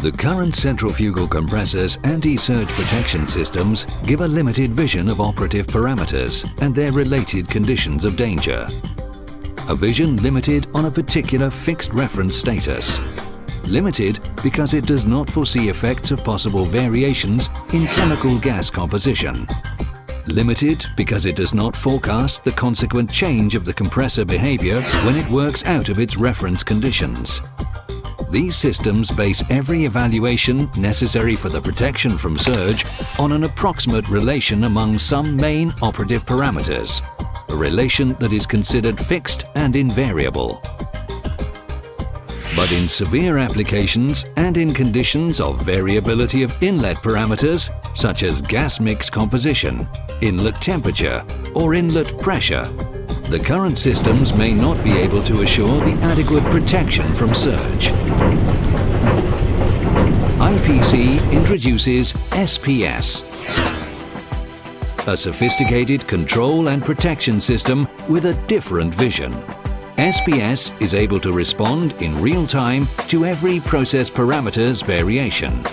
The current centrifugal compressor's anti-surge protection systems give a limited vision of operative parameters and their related conditions of danger. A vision limited on a particular fixed reference status. Limited because it does not foresee effects of possible variations in chemical gas composition. Limited because it does not forecast the consequent change of the compressor behavior when it works out of its reference conditions. These systems base every evaluation necessary for the protection from surge on an approximate relation among some main operative parameters, a relation that is considered fixed and invariable. But in severe applications and in conditions of variability of inlet parameters, such as gas mix composition, inlet temperature, or inlet pressure, the current systems may not be able to assure the adequate protection from surge. IPC introduces SPS, a sophisticated control and protection system with a different vision. SPS is able to respond in real time to every process parameter's variation.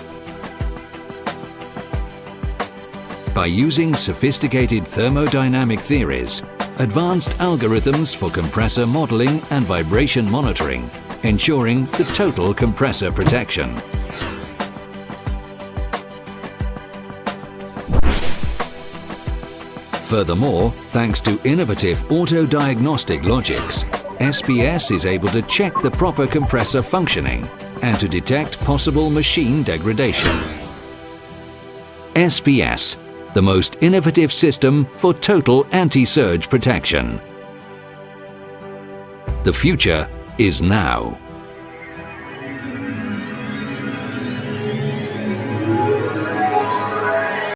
By using sophisticated thermodynamic theories, advanced algorithms for compressor modeling and vibration monitoring, ensuring the total compressor protection. Furthermore, thanks to innovative auto-diagnostic logics, SPS is able to check the proper compressor functioning and to detect possible machine degradation. SPS, the most innovative system for total anti-surge protection. The future is now.